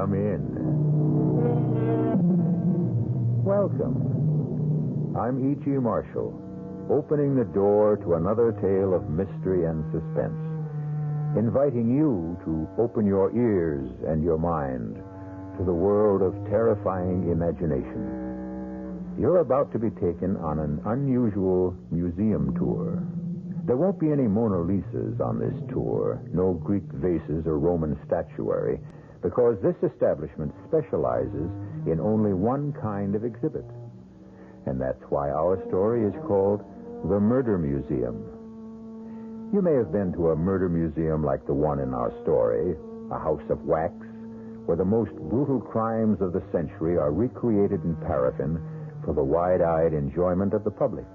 Come in. Welcome. I'm E.G. Marshall, opening the door to another tale of mystery and suspense, inviting you to open your ears and your mind to the world of terrifying imagination. You're about to be taken on an unusual museum tour. There won't be any Mona Lisas on this tour, no Greek vases or Roman statuary, because this establishment specializes in only one kind of exhibit. And that's why our story is called The Murder Museum. You may have been to a murder museum like the one in our story, a house of wax, where the most brutal crimes of the century are recreated in paraffin for the wide-eyed enjoyment of the public.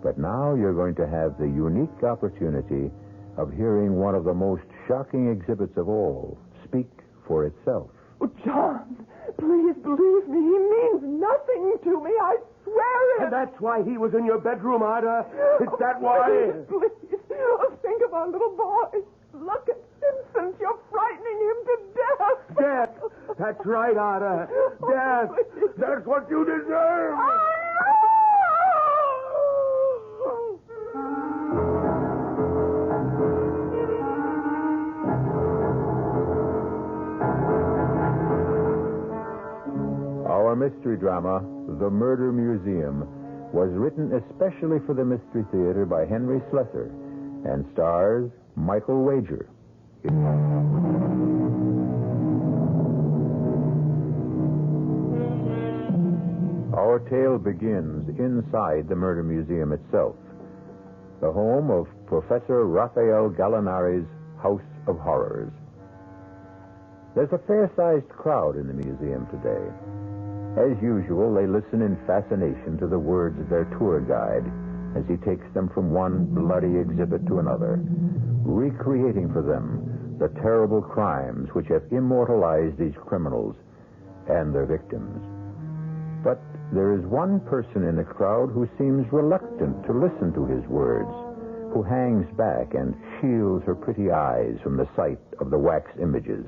But now you're going to have the unique opportunity of hearing one of the most shocking exhibits of all speak for itself. Oh, John, please believe me. He means nothing to me. I swear it. And that's why he was in your bedroom, Ida. Is that why? Please. Oh, think of our little boy. Look at Vincent. You're frightening him to death. Death. That's right, Ida. Death. Please. That's what you deserve. Our mystery drama, The Murder Museum, was written especially for the Mystery Theater by Henry Slesar and stars Michael Wager. Our tale begins inside the Murder Museum itself, the home of Professor Raphael Gallinari's House of Horrors. There's a fair-sized crowd in the museum today. As usual, they listen in fascination to the words of their tour guide as he takes them from one bloody exhibit to another, recreating for them the terrible crimes which have immortalized these criminals and their victims. But there is one person in the crowd who seems reluctant to listen to his words, who hangs back and shields her pretty eyes from the sight of the wax images.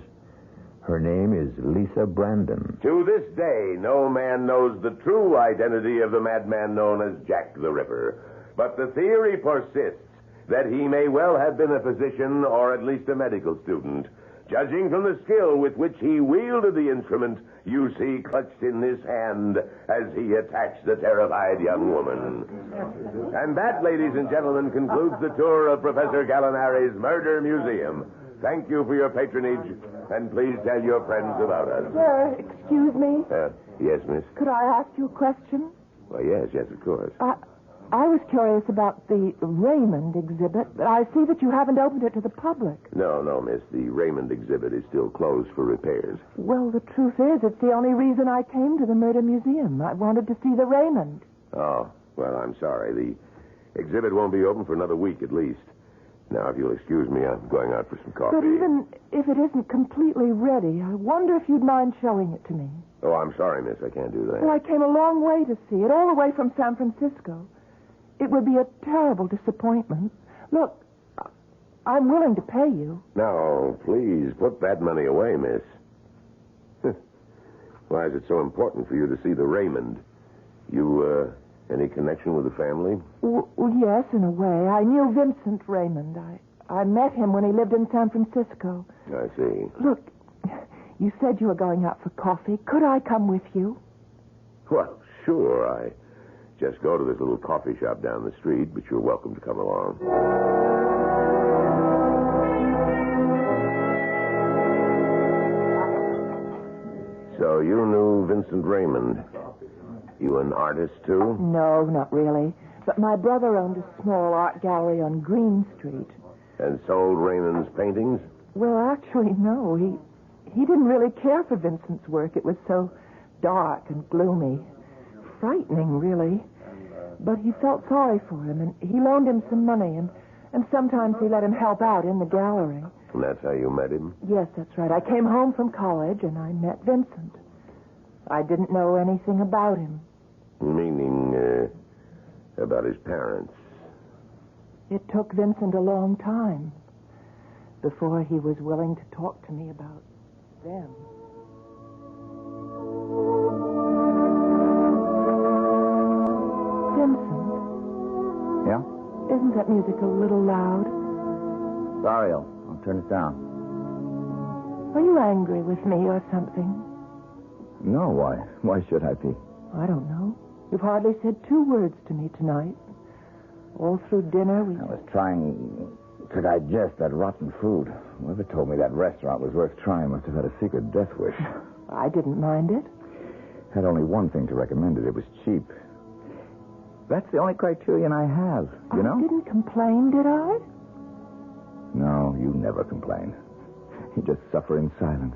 Her name is Lisa Brandon. To this day, no man knows the true identity of the madman known as Jack the Ripper. But the theory persists that he may well have been a physician or at least a medical student, judging from the skill with which he wielded the instrument you see clutched in his hand as he attacked the terrified young woman. And that, ladies and gentlemen, concludes the tour of Professor Gallinari's Murder Museum. Thank you for your patronage, and please tell your friends about us. Sir, excuse me. Yes, miss? Could I ask you a question? Well, yes, of course. I was curious about the Raymond exhibit, but I see that you haven't opened it to the public. No, miss. The Raymond exhibit is still closed for repairs. Well, the truth is, it's the only reason I came to the Murder Museum. I wanted to see the Raymond. Oh, well, I'm sorry. The exhibit won't be open for another week at least. Now, if you'll excuse me, I'm going out for some coffee. But even if it isn't completely ready, I wonder if you'd mind showing it to me. Oh, I'm sorry, miss. I can't do that. Well, I came a long way to see it, all the way from San Francisco. It would be a terrible disappointment. Look, I'm willing to pay you. Now, please, put that money away, miss. Why is it so important for you to see the Raymond? You, any connection with the family? Well, yes, in a way. I knew Vincent Raymond. I met him when he lived in San Francisco. I see. Look, you said you were going out for coffee. Could I come with you? Well, sure. I just go to this little coffee shop down the street, but you're welcome to come along. So you knew Vincent Raymond. You an artist, too? No, not really. But my brother owned a small art gallery on Green Street. And sold Raymond's paintings? Well, actually, no. He didn't really care for Vincent's work. It was so dark and gloomy. Frightening, really. But he felt sorry for him, and he loaned him some money, and sometimes he let him help out in the gallery. And that's how you met him? Yes, that's right. I came home from college, and I met Vincent. I didn't know anything about him. Meaning, about his parents? It took Vincent a long time before he was willing to talk to me about them. Vincent. Yeah? Isn't that music a little loud? Sorry, I'll turn it down. Are you angry with me or something? No, why? Why should I be? I don't know. You've hardly said 2 words to me tonight. All through dinner, I was trying to digest that rotten food. Whoever told me that restaurant was worth trying must have had a secret death wish. I didn't mind it. Had only one thing to recommend it. It was cheap. That's the only criterion I have, you know? I didn't complain, did I? No, you never complain. You just suffer in silence.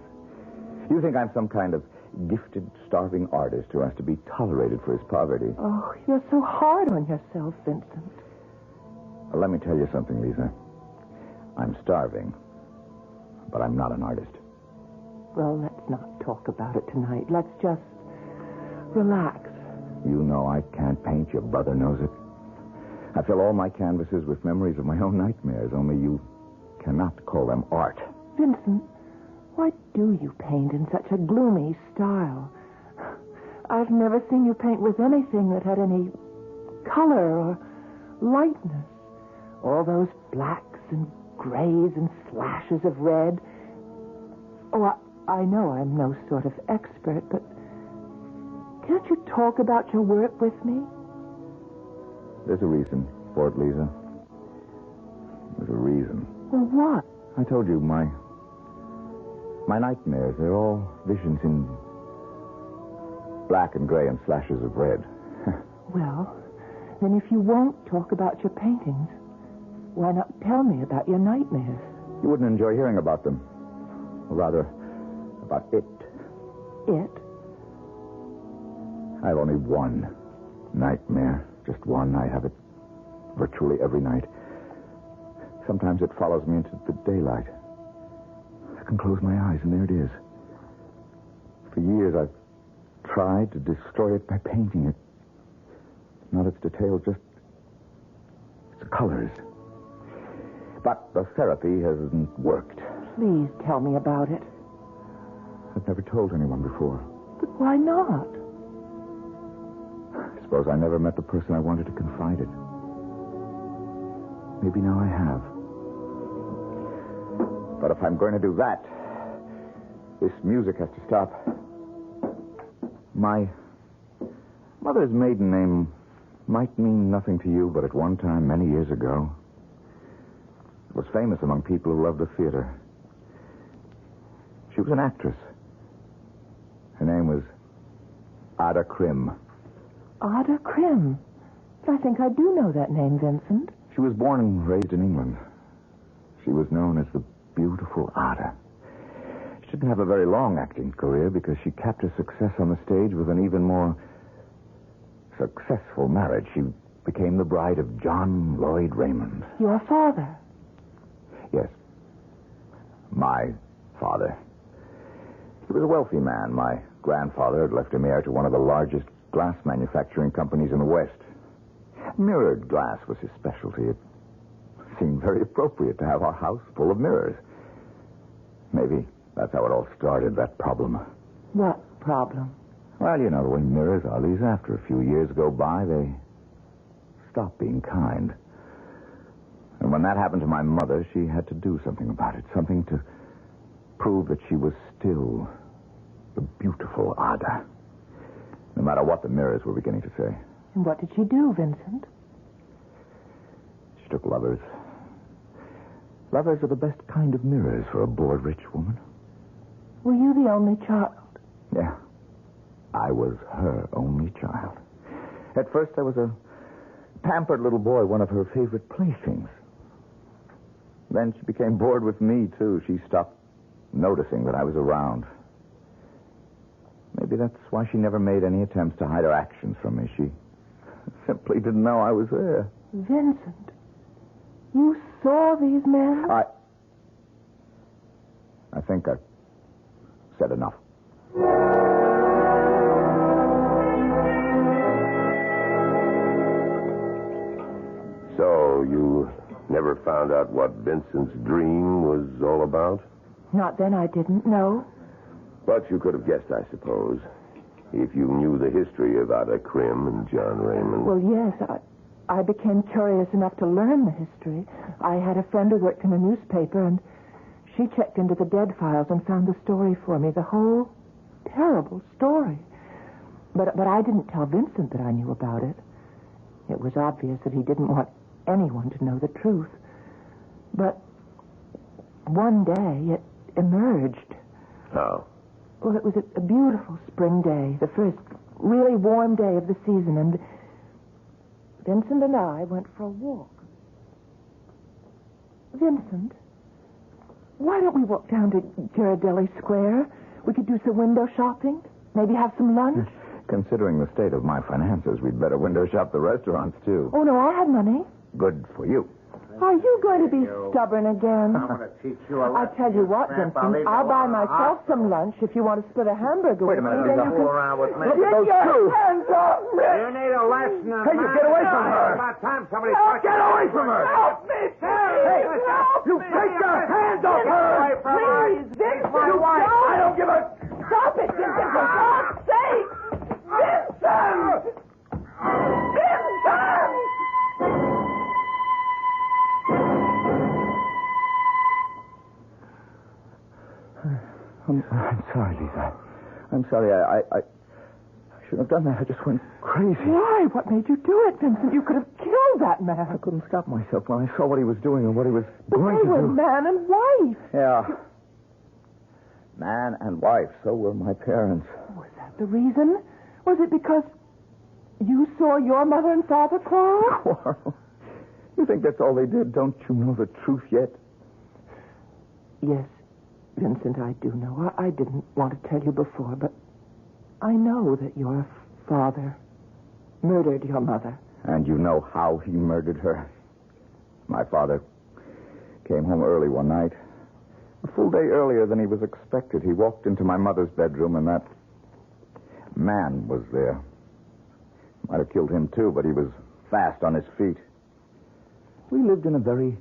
You think I'm some kind of gifted, starving artist who has to be tolerated for his poverty. Oh, you're so hard on yourself, Vincent. Well, let me tell you something, Lisa. I'm starving, but I'm not an artist. Well, let's not talk about it tonight. Let's just relax. You know I can't paint. Your brother knows it. I fill all my canvases with memories of my own nightmares, only you cannot call them art. Vincent, why do you paint in such a gloomy style? I've never seen you paint with anything that had any color or lightness. All those blacks and grays and slashes of red. Oh, I know I'm no sort of expert, but can't you talk about your work with me? There's a reason for it, Lisa. There's a reason. Well, what? I told you, my nightmares, they're all visions in black and gray and slashes of red. Well, then if you won't talk about your paintings, why not tell me about your nightmares? You wouldn't enjoy hearing about them. Or rather, about it. It? I have only one nightmare. Just one. I have it virtually every night. Sometimes it follows me into the daylight. I can close my eyes, and there it is. For years, I've tried to destroy it by painting it. Not its detail, just its colors. But the therapy hasn't worked. Please tell me about it. I've never told anyone before. But why not? I suppose I never met the person I wanted to confide it. Maybe now I have. But if I'm going to do that, this music has to stop. My mother's maiden name might mean nothing to you, but at one time, many years ago, it was famous among people who loved the theater. She was an actress. Her name was Ada Krim. Ada Krim. I think I do know that name, Vincent. She was born and raised in England. She was known as the beautiful Ada. She didn't have a very long acting career because she capped her success on the stage with an even more successful marriage. She became the bride of John Lloyd Raymond. Your father? Yes. My father. He was a wealthy man. My grandfather had left him heir to one of the largest glass manufacturing companies in the West. Mirrored glass was his specialty. It seemed very appropriate to have our house full of mirrors. Maybe that's how it all started, that problem. What problem? Well, you know the way mirrors are, Lisa. After a few years go by, they stop being kind. And when that happened to my mother, she had to do something about it. Something to prove that she was still the beautiful Ada. No matter what the mirrors were beginning to say. And what did she do, Vincent? She took lovers. Lovers are the best kind of mirrors for a bored rich woman. Were you the only child? Yeah. I was her only child. At first, I was a pampered little boy, one of her favorite playthings. Then she became bored with me, too. She stopped noticing that I was around. Maybe that's why she never made any attempts to hide her actions from me. She simply didn't know I was there. Vincent, you saw these men? I think I've said enough. So, you never found out what Vincent's dream was all about? Not then, I didn't know. But you could have guessed, I suppose. If you knew the history of Ada Krim and John Raymond. Well, yes, I became curious enough to learn the history. I had a friend who worked in a newspaper, and she checked into the dead files and found the story for me, the whole terrible story. But I didn't tell Vincent that I knew about it. It was obvious that he didn't want anyone to know the truth. But one day it emerged. How? Well, it was a beautiful spring day, the first really warm day of the season, and Vincent and I went for a walk. Vincent, why don't we walk down to Ghirardelli Square? We could do some window shopping, maybe have some lunch. Considering the state of my finances, we'd better window shop the restaurants, too. Oh, no, I have money. Good for you. Are you going to be stubborn again? I'm going to teach you a I tell you what, Vincent, I'll buy myself some lunch if you want to split a hamburger Wait a with me. minute, Then Lisa. you Fool around with me. Look at those two. hands off me! You need a lesson on Hey, you get away from her. It's about time somebody Get away from her! Help me, Hey, you take your hands off her! away from her. Please, Vincent, my wife. don't. I don't give a... Stop it, Vincent, for God's sake! Vincent! Vincent! I'm sorry, Lisa. I'm sorry. I shouldn't have done that. I just went crazy. Why? What made you do it, Vincent? You could have killed that man. I couldn't stop myself when I saw what he was doing and what he was But going they to were do. man and wife. Yeah. Man and wife. So were my parents. Was that the reason? Was it because you saw your mother and father quarrel? Quarrel. You think that's all they did? Don't you know the truth yet? Yes, Vincent, I do know. I didn't want to tell you before, but I know that your father murdered your mother. And you know how he murdered her. My father came home early one night. A full day earlier than he was expected. He walked into my mother's bedroom, and that man was there. Might have killed him, too, but he was fast on his feet. We lived in a very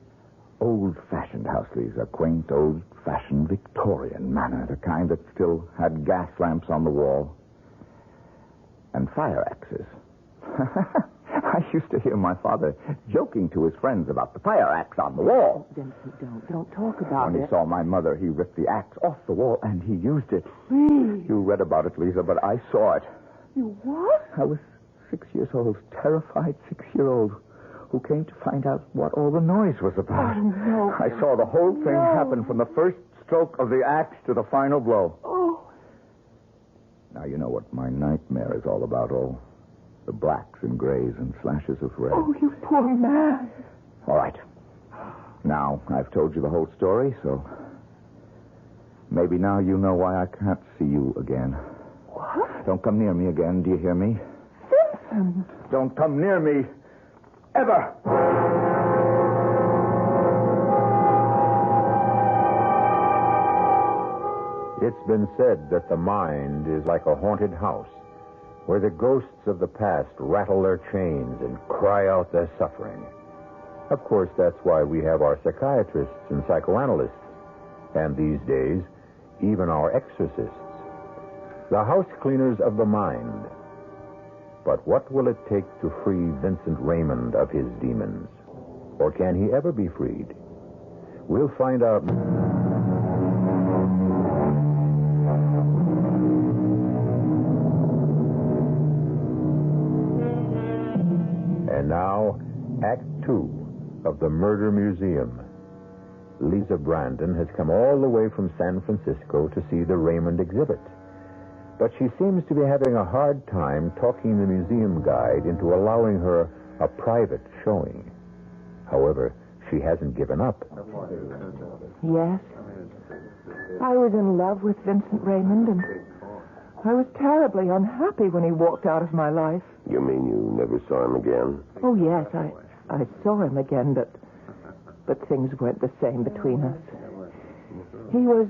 old-fashioned house, Lisa. A quaint, old-fashioned Victorian manner. The kind that still had gas lamps on the wall. And fire axes. I used to hear my father joking to his friends about the fire axe on the wall. Vincent, don't talk about When it. he saw my mother, he ripped the axe off the wall, and he used it. Please. You read about it, Lisa, but I saw it. You what? I was 6 years old, terrified 6-year-old, who came to find out what all the noise was about. Oh, no. I saw the whole thing No. happen from the first stroke of the axe to the final blow. Oh. Now you know what my nightmare is all about, all the blacks and grays and slashes of red. Oh, you poor man. All right. Now, I've told you the whole story, so maybe now you know why I can't see you again. What? Don't come near me again, do you hear me? Vincent. Don't come near me. Ever. It's been said that the mind is like a haunted house, where the ghosts of the past rattle their chains and cry out their suffering. Of course, that's why we have our psychiatrists and psychoanalysts, and these days, even our exorcists. The house cleaners of the mind. But what will it take to free Vincent Raymond of his demons? Or can he ever be freed? We'll find out. And now, Act 2 of the Murder Museum. Lisa Brandon has come all the way from San Francisco to see the Raymond exhibit. But she seems to be having a hard time talking the museum guide into allowing her a private showing. However, she hasn't given up. Yes. I was in love with Vincent Raymond, and I was terribly unhappy when he walked out of my life. You mean you never saw him again? Oh, yes, I saw him again, but things weren't the same between us. He was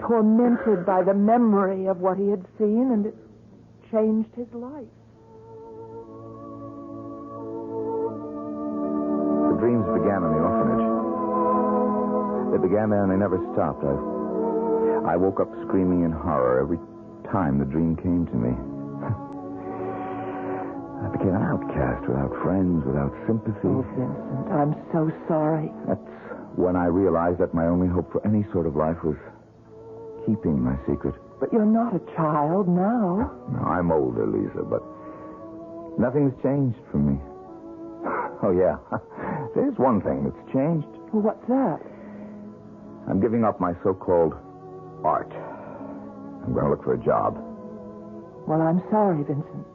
tormented by the memory of what he had seen, and it changed his life. The dreams began in the orphanage. They began there and they never stopped. I woke up screaming in horror every time the dream came to me. I became an outcast, without friends, without sympathy. Oh, Vincent, I'm so sorry. That's when I realized that my only hope for any sort of life was keeping my secret. But you're not a child now. No, I'm older, Lisa, but nothing's changed for me. Oh, yeah. There's one thing that's changed. Well, what's that? I'm giving up my so-called art. I'm going to look for a job. Well, I'm sorry, Vincent.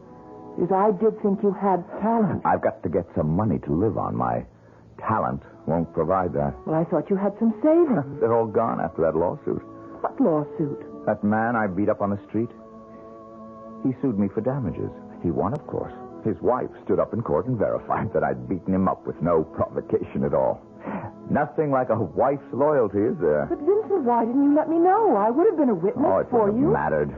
Because I did think you had talent. I've got to get some money to live on. My talent won't provide that. Well, I thought you had some savings. They're all gone after that lawsuit. What lawsuit? That man I beat up on the street, he sued me for damages. He won, of course. His wife stood up in court and verified that I'd beaten him up with no provocation at all. Nothing like a wife's loyalty, is there? But, Vincent, why didn't you let me know? I would have been a witness Oh, it for wouldn't you. have mattered.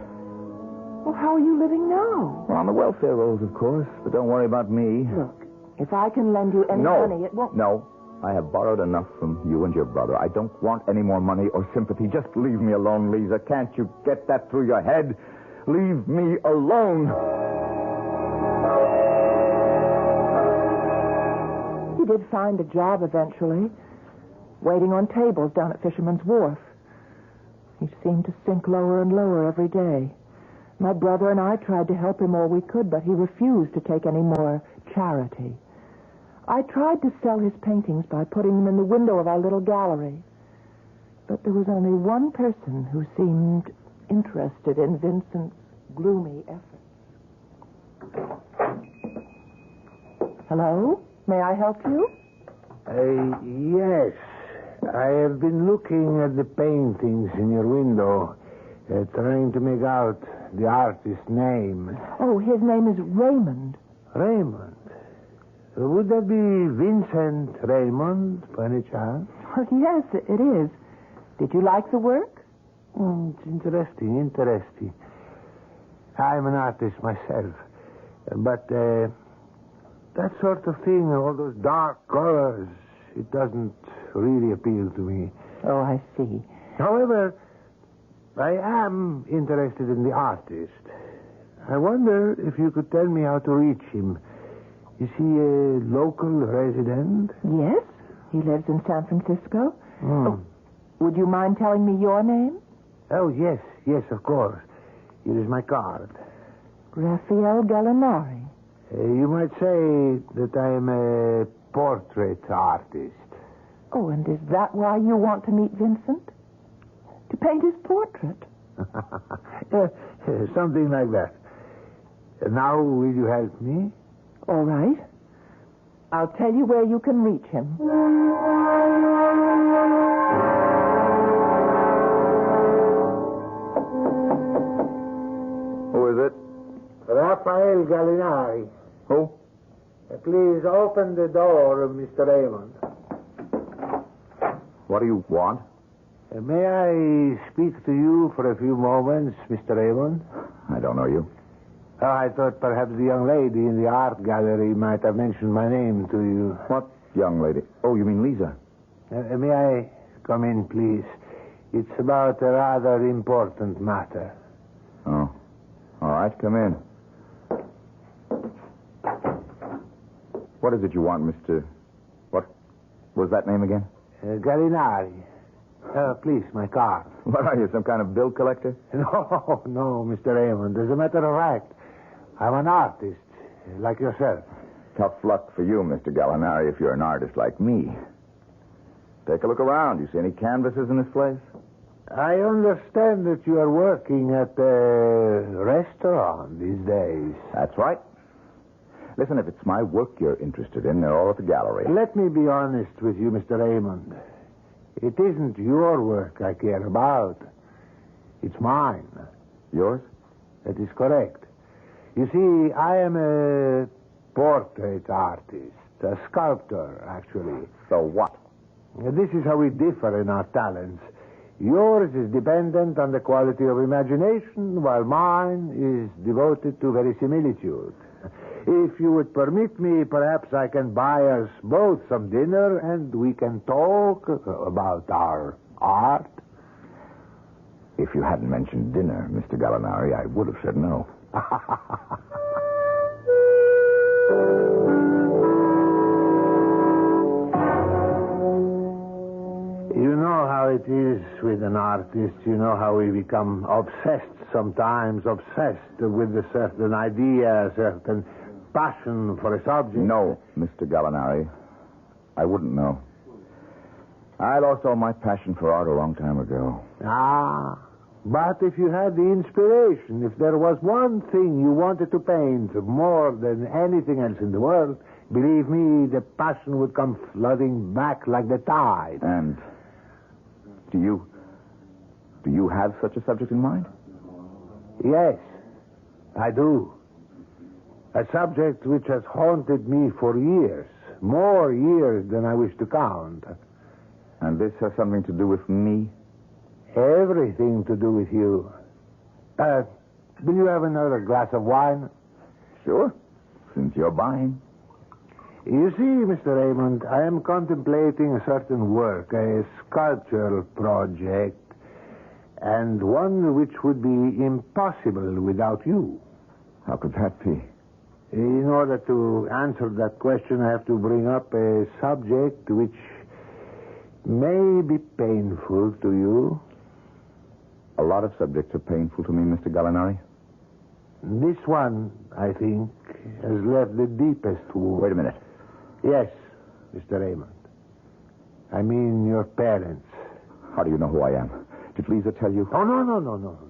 Well, how are you living now? Well, on the welfare rolls, of course. But don't worry about me. Look, if I can lend you any money, it won't... No. I have borrowed enough from you and your brother. I don't want any more money or sympathy. Just leave me alone, Lisa. Can't you get that through your head? Leave me alone. He did find a job eventually, waiting on tables down at Fisherman's Wharf. He seemed to sink lower and lower every day. My brother and I tried to help him all we could, but he refused to take any more charity. I tried to sell his paintings by putting them in the window of our little gallery. But there was only one person who seemed interested in Vincent's gloomy efforts. Hello? May I help you? Yes. I have been looking at the paintings in your window, trying to make out the artist's name. Oh, his name is Raymond. Raymond? Would that be Vincent Raymond, by any chance? Oh, yes, it is. Did you like the work? It's interesting. I'm an artist myself. But that sort of thing, all those dark colors, it doesn't really appeal to me. Oh, I see. However, I am interested in the artist. I wonder if you could tell me how to reach him. Is he a local resident? Yes, he lives in San Francisco. Oh, would you mind telling me your name? Oh, yes, of course. Here is my card. Raphael Gallinari. You might say that I am a portrait artist. Oh, and is that why you want to meet Vincent? To paint his portrait? Something like that. Now, will you help me? All right. I'll tell you where you can reach him. Who is it? Raphael Gallinari. Who? Please open the door, Mr. Raymond. What do you want? May I speak to you for a few moments, Mr. Raymond? I don't know you. I thought perhaps the young lady in the art gallery might have mentioned my name to you. What young lady? Oh, you mean Lisa? May I come in, please? It's about a rather important matter. Oh. All right, come in. What is it you want, Mr... What was that name again? Gallinari. Please, my card. What are you, some kind of bill collector? No, Mr. Raymond. As a matter of fact, I'm an artist, like yourself. Tough luck for you, Mr. Gallinari, if you're an artist like me. Take a look around. You see any canvases in this place? I understand that you are working at a restaurant these days. That's right. Listen, if it's my work you're interested in, they're all at the gallery. Let me be honest with you, Mr. Raymond. It isn't your work I care about. It's mine. Yours? That is correct. You see, I am a portrait artist, a sculptor, actually. So what? This is how we differ in our talents. Yours is dependent on the quality of imagination, while mine is devoted to verisimilitude. If you would permit me, perhaps I can buy us both some dinner and we can talk about our art. If you hadn't mentioned dinner, Mr. Gallinari, I would have said no. You know how it is with an artist. You know how we become obsessed sometimes, obsessed with a certain idea, a certain passion for a subject. No, Mr. Gallinari. I wouldn't know. I lost all my passion for art a long time ago. Ah, but if you had the inspiration, if there was one thing you wanted to paint more than anything else in the world, believe me, the passion would come flooding back like the tide. And do you have such a subject in mind? Yes, I do. A subject which has haunted me for years, more years than I wish to count. And this has something to do with me? Everything to do with you. Will you have another glass of wine? Sure, since you're buying. You see, Mr. Raymond, I am contemplating a certain work, a sculptural project, and one which would be impossible without you. How could that be? In order to answer that question, I have to bring up a subject which may be painful to you. A lot of subjects are painful to me, Mr. Gallinari. This one, I think, has left the deepest wound. Wait a minute. Yes, Mr. Raymond. I mean your parents. How do you know who I am? Did Lisa tell you? Oh, no.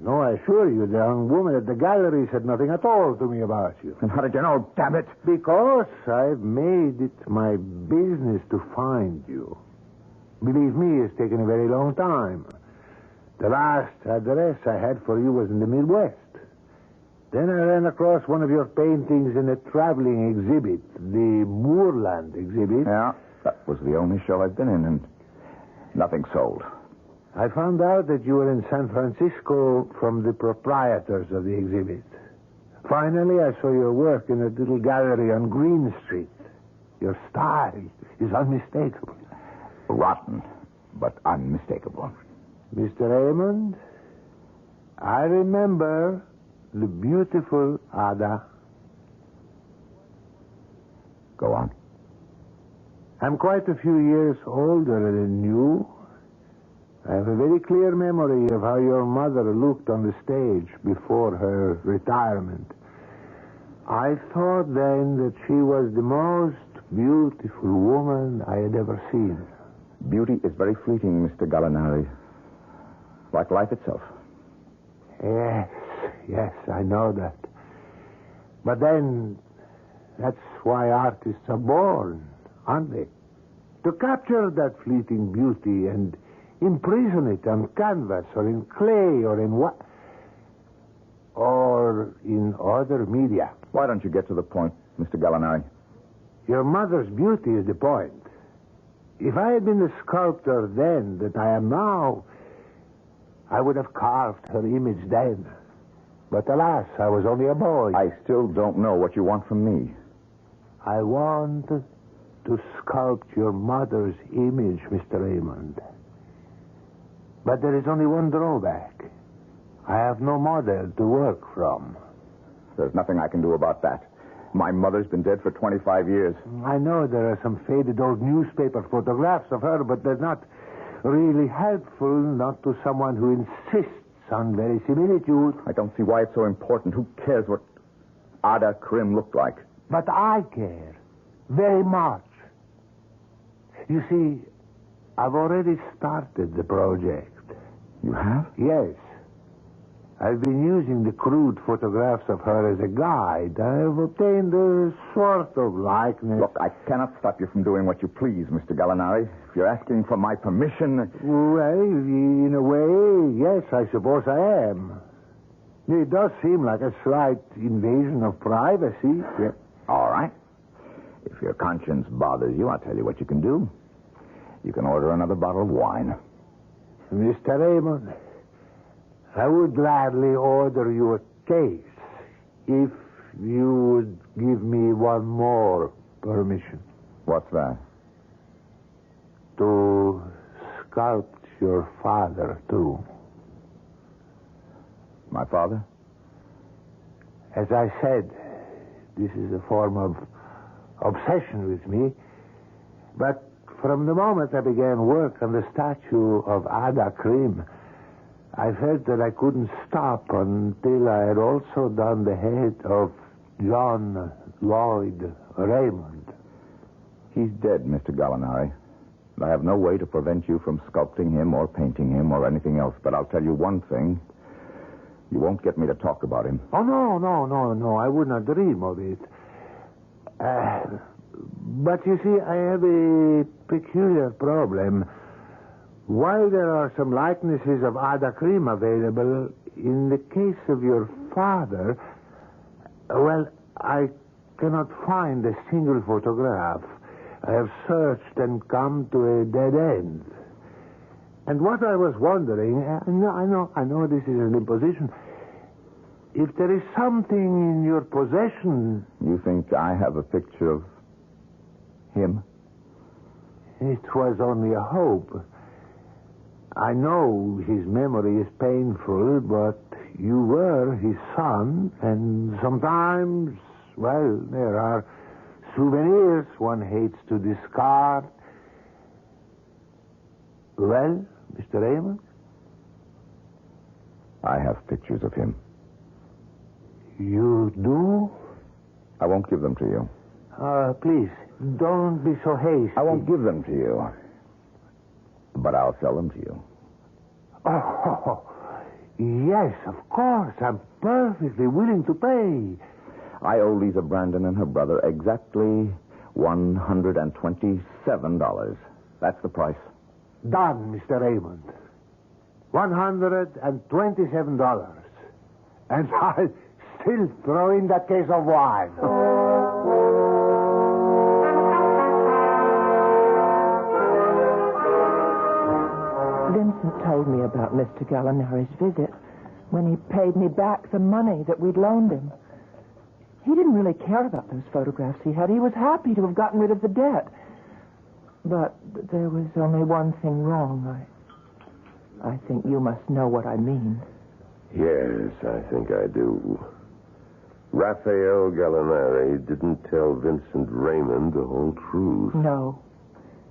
No, I assure you, the young woman at the gallery said nothing at all to me about you. And how did you know? Damn it! Because I've made it my business to find you. Believe me, it's taken a very long time. The last address I had for you was in the Midwest. Then I ran across one of your paintings in a traveling exhibit, the Moorland exhibit. Yeah, that was the only show I've been in, and nothing sold. I found out that you were in San Francisco from the proprietors of the exhibit. Finally, I saw your work in a little gallery on Green Street. Your style is unmistakable. Rotten, but unmistakable. Mr. Raymond, I remember the beautiful Ada. Go on. I'm quite a few years older than you. I have a very clear memory of how your mother looked on the stage before her retirement. I thought then that she was the most beautiful woman I had ever seen. Beauty is very fleeting, Mr. Gallinari. Like life itself. Yes, I know that. But then, that's why artists are born, aren't they? To capture that fleeting beauty and imprison it on canvas or in clay or in what? Or in other media. Why don't you get to the point, Mr. Gallinari? Your mother's beauty is the point. If I had been the sculptor then that I am now, I would have carved her image then. But alas, I was only a boy. I still don't know what you want from me. I want to sculpt your mother's image, Mr. Raymond. But there is only one drawback. I have no model to work from. There's nothing I can do about that. My mother's been dead for 25 years. I know there are some faded old newspaper photographs of her, but they're not really helpful, not to someone who insists on verisimilitude. I don't see why it's so important. Who cares what Ada Krim looked like? But I care very much. You see, I've already started the project. You have? Yes. I've been using the crude photographs of her as a guide. I've obtained a sort of likeness. Look, I cannot stop you from doing what you please, Mr. Gallinari. If you're asking for my permission... Well, in a way, yes, I suppose I am. It does seem like a slight invasion of privacy. Yeah. All right. If your conscience bothers you, I'll tell you what you can do. You can order another bottle of wine. Mr. Raymond, I would gladly order you a case if you would give me one more permission. What's that? To sculpt your father, too. My father? As I said, this is a form of obsession with me. But from the moment I began work on the statue of Ada Krim, I felt that I couldn't stop until I had also done the head of John Lloyd Raymond. He's dead, Mr. Gallinari. I have no way to prevent you from sculpting him or painting him or anything else, but I'll tell you one thing. You won't get me to talk about him. Oh, no. I would not dream of it. But you see, I have a peculiar problem. While there are some likenesses of Ada Krim available, in the case of your father, well, I cannot find a single photograph. I have searched and come to a dead end. And what I was wondering, I know this is an imposition, if there is something in your possession... You think I have a picture of him? It was only a hope. I know his memory is painful, but you were his son, and sometimes, well, there are souvenirs one hates to discard. Well, Mr. Raymond? I have pictures of him. You do? I won't give them to you. Please, don't be so hasty. I won't give them to you. But I'll sell them to you. Oh, yes, of course. I'm perfectly willing to pay. I owe Lisa Brandon and her brother exactly $127. That's the price. Done, Mr. Raymond. $127. And I'll still throw in that case of wine. Vincent told me about Mr. Gallinari's visit when he paid me back the money that we'd loaned him. He didn't really care about those photographs he had. He was happy to have gotten rid of the debt. But there was only one thing wrong. I think you must know what I mean. Yes, I think I do. Raphael Gallinari didn't tell Vincent Raymond the whole truth. No,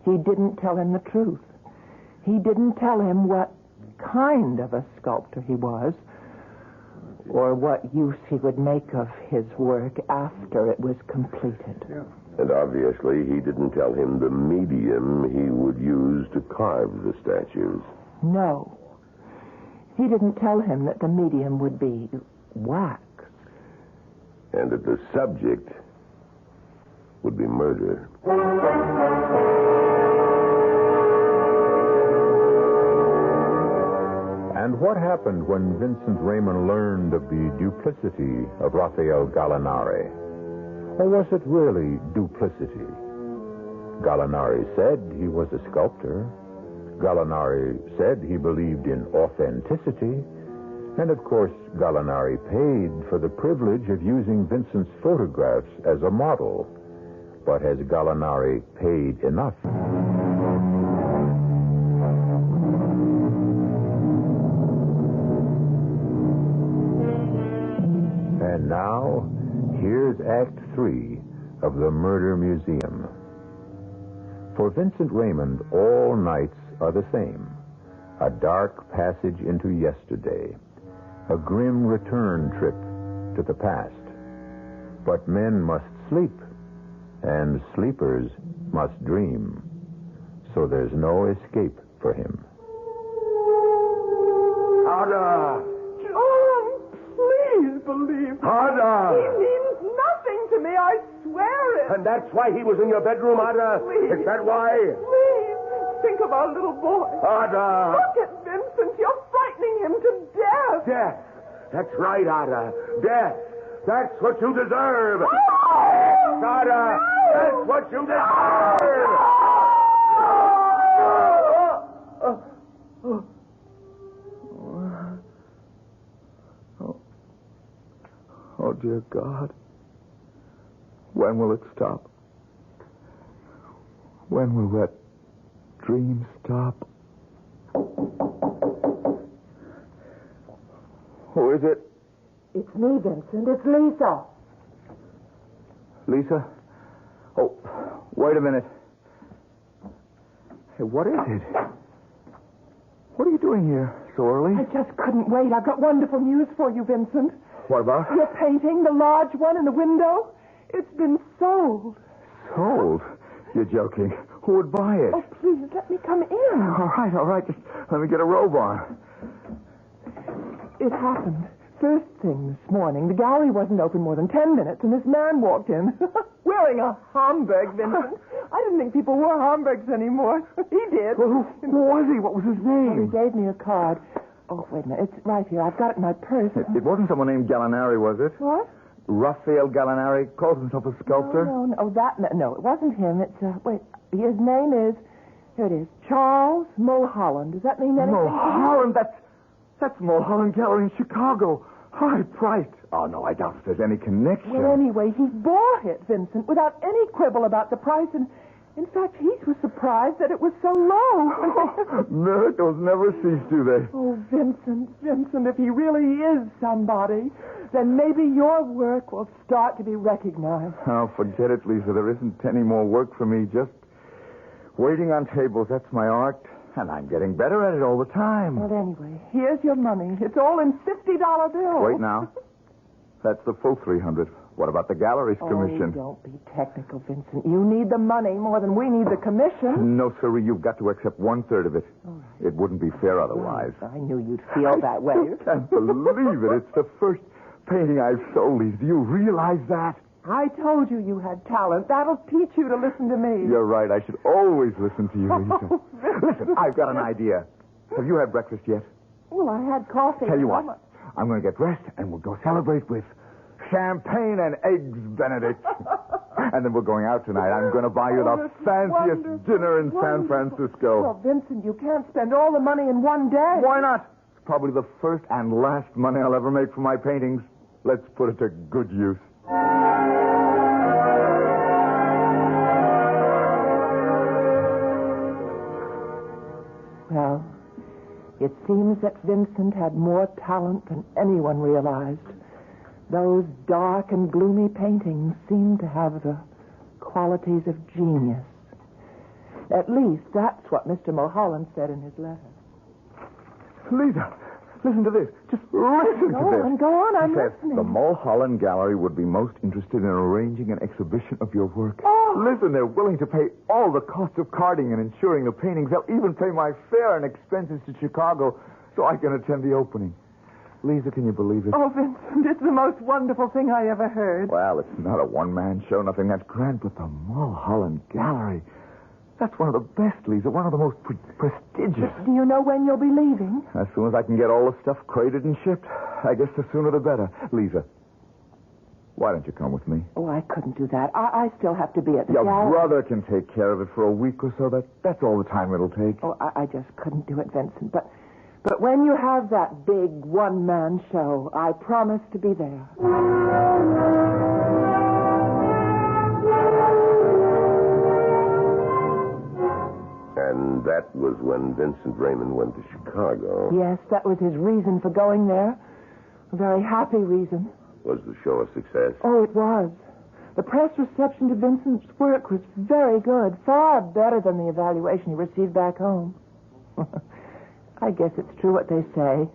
he didn't tell him the truth. He didn't tell him what kind of a sculptor he was, or what use he would make of his work after it was completed. Yeah. And obviously he didn't tell him the medium he would use to carve the statues. No. He didn't tell him that the medium would be wax. And that the subject would be murder. And what happened when Vincent Raymond learned of the duplicity of Raphael Gallinari? Or was it really duplicity? Gallinari said he was a sculptor. Gallinari said he believed in authenticity. And, of course, Gallinari paid for the privilege of using Vincent's photographs as a model. But has Gallinari paid enough? And now, here's Act 3 of the Murder Museum. For Vincent Raymond, all nights are the same. A dark passage into yesterday. A grim return trip to the past. But men must sleep, and sleepers must dream. So there's no escape for him. Ada! John, please believe me. Ada! He means nothing to me, I swear it. And that's why he was in your bedroom, Ada? Please. Is that why? Please, think of our little boy. Ada! Look at Vincent. You're frightening him to death. Death! That's right, Ada. Death! That's what you deserve! No! Ada! That's what you deserve! Oh, dear God. When will it stop? When will that dream stop? Who is it? It's me, Vincent. It's Lisa. Lisa? Oh, wait a minute. Hey, what is it? What are you doing here so early? I just couldn't wait. I've got wonderful news for you, Vincent. What about? Your painting, the large one in the window, it's been sold. Sold? You're joking. Who would buy it? Oh, please, let me come in. All right. Just let me get a robe on. It happened. First thing this morning, the gallery wasn't open more than 10 minutes, and this man walked in wearing a Homburg, Vincent. I didn't think people wore Homburgs anymore. He did. Well, who was he? What was his Well, he name? gave me a card. Oh, wait a minute. It's right here. I've got it in my purse. It wasn't someone named Gallinari, was it? What? Raphael Gallinari calls himself a sculptor. No. No, it wasn't him. It's, wait, his name is, here it is, Charles Mulholland. Does that mean anything? Mulholland? That's Mulholland Gallery in Chicago. High priced. Oh, no, I doubt if there's any connection. Well, anyway, he bought it, Vincent, without any quibble about the price, and in fact, he was surprised that it was so low. Miracles never cease, do they? Oh, Vincent, if he really is somebody, then maybe your work will start to be recognized. Oh, forget it, Lisa. There isn't any more work for me. Just waiting on tables. That's my art. And I'm getting better at it all the time. Well, anyway, here's your money. It's all in $50 bills. Wait now. That's the full $300. What about the gallery's commission? Oh, don't be technical, Vincent. You need the money more than we need the commission. No, sirree. You've got to accept 1/3 of it. All right. It wouldn't be fair otherwise. I knew you'd feel that way. I can't believe it. It's the first painting I've sold, Lisa. Do you realize that? I told you you had talent. That'll teach you to listen to me. You're right. I should always listen to you, Lisa. Listen, I've got an idea. Have you had breakfast yet? Well, I had coffee. Tell you what. I'm going to get dressed, and we'll go celebrate with champagne and eggs Benedict. And then we're going out tonight. I'm going to buy you the fanciest dinner in San Francisco. Well, Vincent, you can't spend all the money in one day. Why not? It's probably the first and last money I'll ever make from my paintings. Let's put it to good use. Well, it seems that Vincent had more talent than anyone realized. Those dark and gloomy paintings seemed to have the qualities of genius. At least that's what Mr. Mulholland said in his letter. Lisa, listen to this. Just listen to this. Go on, I'm He says, listening. the Mulholland Gallery would be most interested in arranging an exhibition of your work. Oh. Listen, they're willing to pay all the cost of carding and insuring the paintings. They'll even pay my fare and expenses to Chicago so I can attend the opening. Lisa, can you believe it? Oh, Vincent, it's the most wonderful thing I ever heard. Well, it's not a one-man show, nothing that grand, but the Mulholland Gallery. That's one of the best, Lisa, one of the most prestigious. Do you know when you'll be leaving? As soon as I can get all the stuff crated and shipped. I guess the sooner the better. Lisa, why don't you come with me? Oh, I couldn't do that. I still have to be at the Your gallery. brother can take care of it for a week or so. That's all the time it'll take. Oh, I just couldn't do it, Vincent. But when you have that big one-man show, I promise to be there. And that was when Vincent Raymond went to Chicago. Yes, that was his reason for going there. A very happy reason. Was the show a success? Oh, it was. The press reception to Vincent's work was very good, far better than the evaluation he received back home. I guess it's true what they say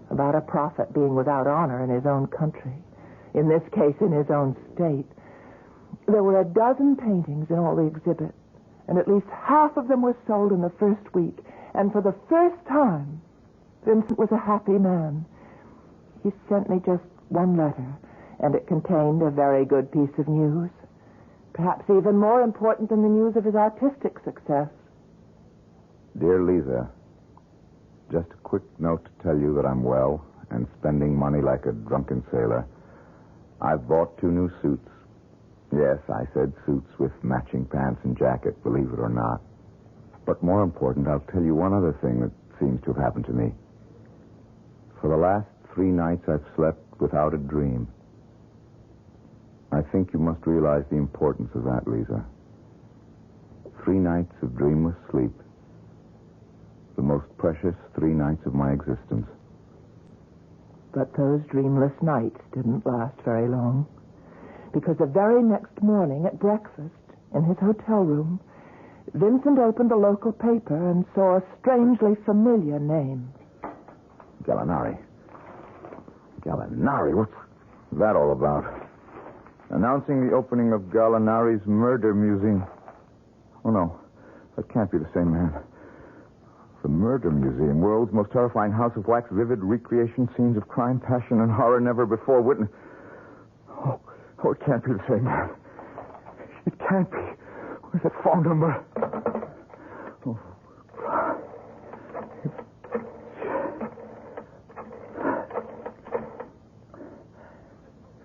about a prophet being without honor in his own country. In this case, in his own state. There were 12 paintings in all the exhibit, and at least half of them were sold in the first week. And for the first time, Vincent was a happy man. He sent me just one letter, and it contained a very good piece of news. Perhaps even more important than the news of his artistic success. Dear Lisa, just a quick note to tell you that I'm well and spending money like a drunken sailor. I've bought 2 new suits. Yes, I said suits with matching pants and jacket, believe it or not. But more important, I'll tell you one other thing that seems to have happened to me. For the last 3 nights, I've slept without a dream. I think you must realize the importance of that, Lisa. 3 nights of dreamless sleep. The most precious 3 nights of my existence. But those dreamless nights didn't last very long. Because the very next morning at breakfast, in his hotel room, Vincent opened the local paper and saw a strangely familiar name. Gallinari. Gallinari? What's that all about? Announcing the opening of Gallinari's Murder Museum. Oh, no. That can't be the same man. The Murder Museum, world's most terrifying house of wax, vivid recreation, scenes of crime, passion, and horror never before witnessed. Oh, it can't be the same man. It can't be. Where's that phone number? Oh.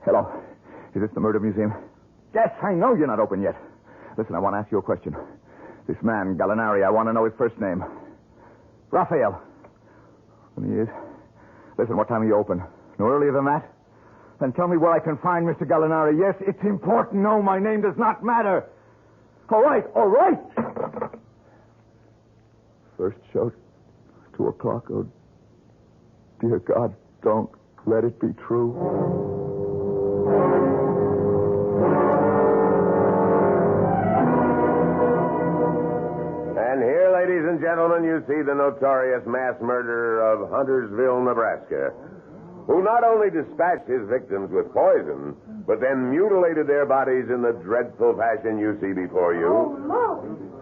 Hello. Is this the Murder Museum? Yes, I know you're not open yet. Listen, I want to ask you a question. This man, Gallinari, I want to know his first name. Raphael. And he is. Listen, what time are you open? No earlier than that? Then tell me where I can find Mr. Gallinari. Yes, it's important. No, my name does not matter. All right. First show, 2 o'clock. Oh, dear God, don't let it be true. And here, ladies and gentlemen, you see the notorious mass murderer of Huntersville, Nebraska, who not only dispatched his victims with poison, but then mutilated their bodies in the dreadful fashion you see before you.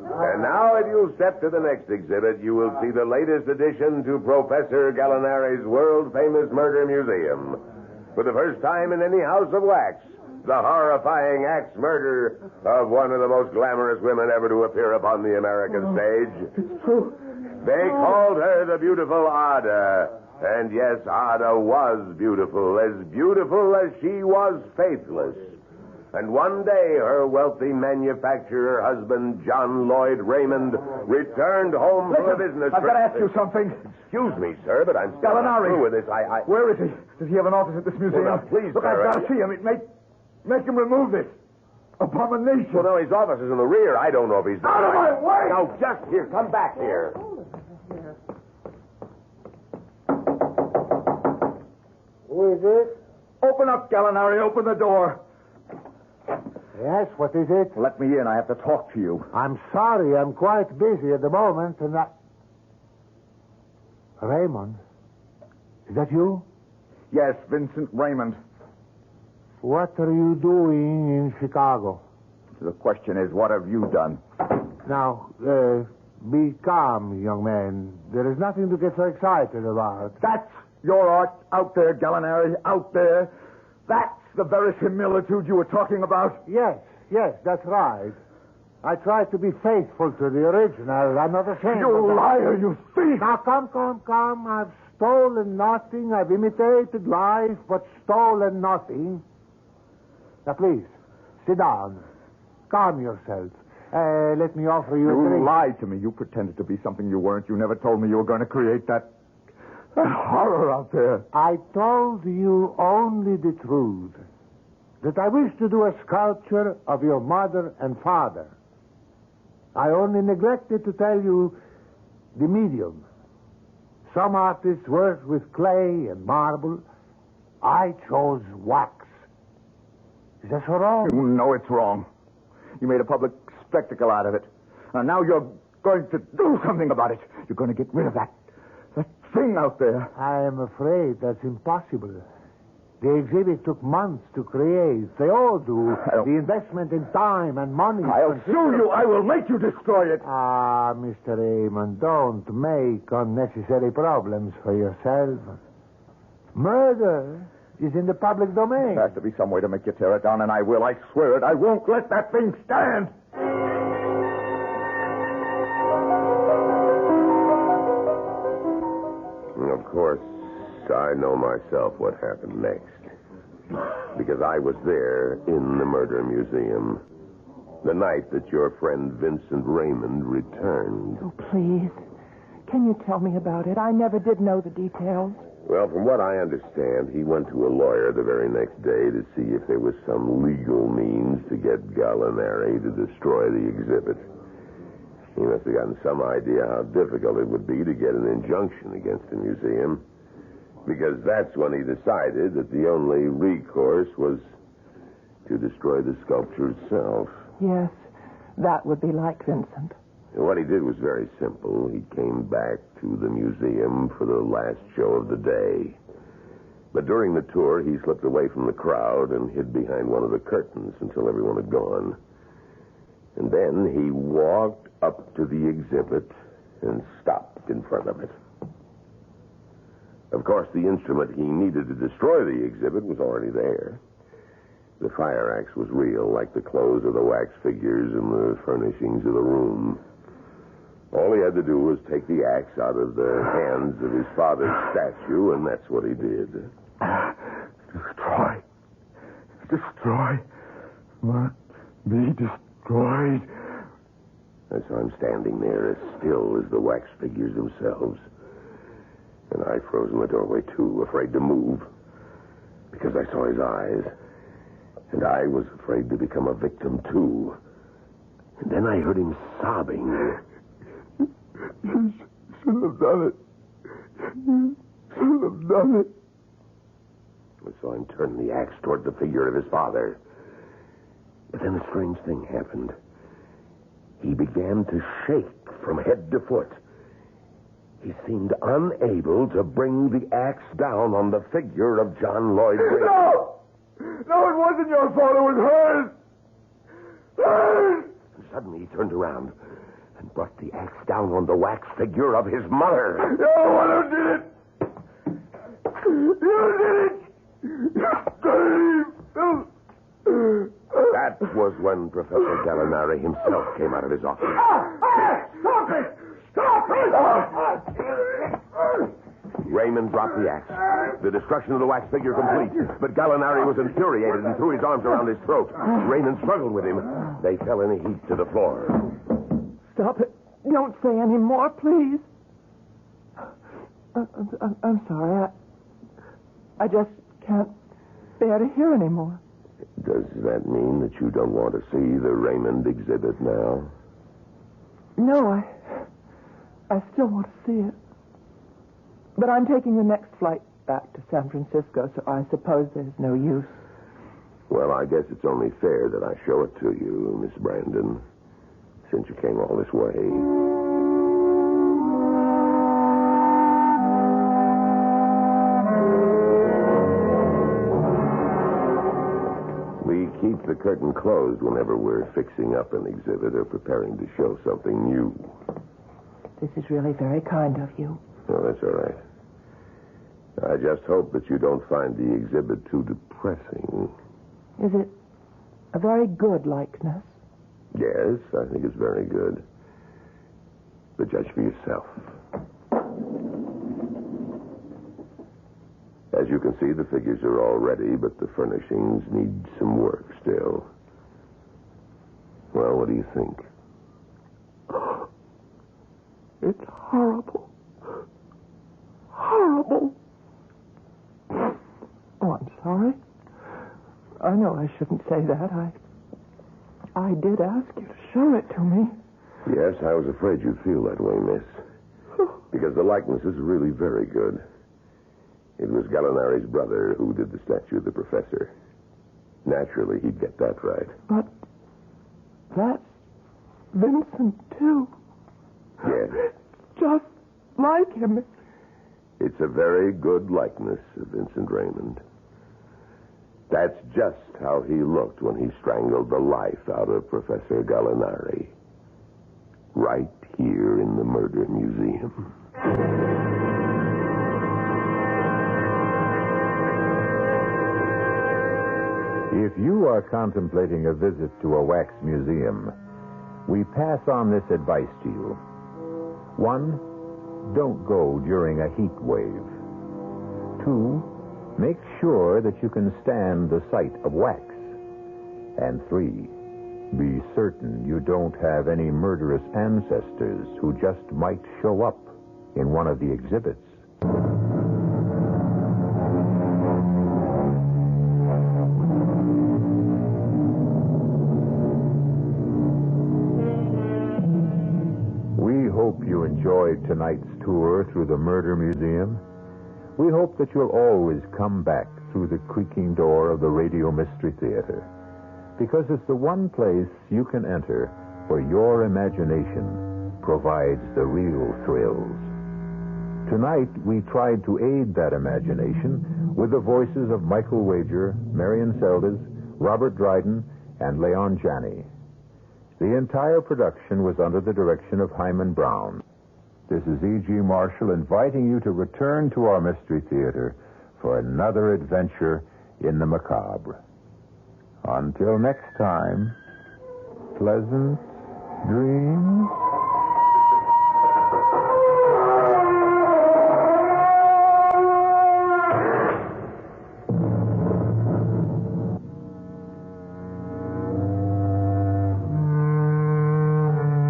And now, if you'll step to the next exhibit, you will see the latest addition to Professor Gallinari's world-famous murder museum. For the first time in any house of wax, the horrifying axe murder of one of the most glamorous women ever to appear upon the American stage. They called her the beautiful Ada. And yes, Ada was beautiful as she was faithless. And one day, her wealthy manufacturer husband, John Lloyd Raymond, returned home from a business I've trip. got to ask you something. Excuse me, sir, but I'm still not through with this. Where is he? Does he have an office at this museum? Well, now, please, Look, sir, I've got to see him. Make him remove this abomination. Well, no, his office is in the rear. I don't know if he's there. Out of my way! Now, just here. Come back here. Who is it? Open up, Gallinari. Open the door. Yes, what is it? Let me in. I have to talk to you. I'm sorry, I'm quite busy at the moment, and Raymond? Is that you? Yes, Vincent Raymond. What are you doing in Chicago? The question is, what have you done? Now, be calm, young man. There is nothing to get so excited about. That's your art out there, Gallinari, out there. That's the verisimilitude you were talking about. Yes, that's right. I try to be faithful to the original. I'm not ashamed of You that. liar, you thief! Now, come. I've stolen nothing. I've imitated life, but stolen nothing. Now, please, sit down. Calm yourself. Let me offer you a You drink. lied to me. You pretended to be something you weren't. You never told me you were going to create that horror out there. I told you only the truth. That I wish to do a sculpture of your mother and father. I only neglected to tell you the medium. Some artists work with clay and marble. I chose wax. Is that so wrong? You know it's wrong. You made a public spectacle out of it. And now you're going to do something about it. You're going to get rid of that thing out there. I am afraid that's impossible. The exhibit took months to create. They all do. The investment in time and money. I'll sue you. I will make you destroy it. Ah, Mr. Raymond, don't make unnecessary problems for yourself. Murder is in the public domain. There has to be some way to make you tear it down, and I will. I swear it. I won't let that thing stand. Of course, I know myself what happened next. Because I was there in the murder museum. The night that your friend Vincent Raymond returned. Oh, please. Can you tell me about it? I never did know the details. Well, from what I understand, he went to a lawyer the very next day to see if there was some legal means to get Gallinari to destroy the exhibit. He must have gotten some idea how difficult it would be to get an injunction against the museum. Because that's when he decided that the only recourse was to destroy the sculpture itself. Yes, that would be like Vincent. And what he did was very simple. He came back to the museum for the last show of the day. But during the tour, he slipped away from the crowd and hid behind one of the curtains until everyone had gone. And then he walked up to the exhibit and stopped in front of it. Of course, the instrument he needed to destroy the exhibit was already there. The fire axe was real, like the clothes of the wax figures and the furnishings of the room. All he had to do was take the axe out of the hands of his father's statue, and that's what he did. Destroy. Destroy. Must be destroyed. I saw him standing there as still as the wax figures themselves. And I froze in the doorway, too, afraid to move. Because I saw his eyes. And I was afraid to become a victim, too. And then I heard him sobbing. You shouldn't have done it. You shouldn't have done it. I saw him turn the axe toward the figure of his father. But then a strange thing happened. He began to shake from head to foot. He seemed unable to bring the axe down on the figure of John Lloyd Wayne. No! No, it wasn't your fault. It was hers. Hers! And suddenly he turned around and brought the axe down on the wax figure of his mother. You're the one who did it. You did it. You That was when Professor Gallinari himself came out of his office. Stop it! Stop it! Raymond dropped the axe. The destruction of the wax figure complete. But Gallinari was infuriated and threw his arms around his throat. Raymond struggled with him. They fell in a heap to the floor. Stop it. Don't say any more, please. I'm sorry. I just can't bear to hear any more. Does that mean that you don't want to see the Raymond exhibit now? No, I still want to see it. But I'm taking the next flight back to San Francisco, so I suppose there's no use. Well, I guess it's only fair that I show it to you, Miss Brandon, since you came all this way. We keep the curtain closed whenever we're fixing up an exhibit or preparing to show something new. This is really very kind of you. Oh, that's all right. I just hope that you don't find the exhibit too depressing. Is it a very good likeness? Yes, I think it's very good. But judge for yourself. As you can see, the figures are all ready, but the furnishings need some work still. Well, what do you think? It's horrible. Horrible. Oh, I'm sorry. I know I shouldn't say that. I did ask you to show it to me. Yes, I was afraid you'd feel that way, miss. Because the likeness is really very good. It was Gallinari's brother who did the statue of the professor. Naturally, he'd get that right. But that's Vincent, too. Yes. Just like him. It's a very good likeness of Vincent Raymond. That's just how he looked when he strangled the life out of Professor Gallinari. Right here in the Murder Museum. If you are contemplating a visit to a wax museum, we pass on this advice to you. 1, don't go during a heat wave. 2, make sure that you can stand the sight of wax. And 3, be certain you don't have any murderous ancestors who just might show up in one of the exhibits. We hope you enjoyed tonight's tour through the Murder Museum. We hope that you'll always come back through the creaking door of the Radio Mystery Theater, because it's the one place you can enter where your imagination provides the real thrills. Tonight, we tried to aid that imagination with the voices of Michael Wager, Marian Seldes, Robert Dryden, and Leon Janney. The entire production was under the direction of Himan Brown. This is E.G. Marshall inviting you to return to our Mystery Theater for another adventure in the macabre. Until next time, pleasant dreams.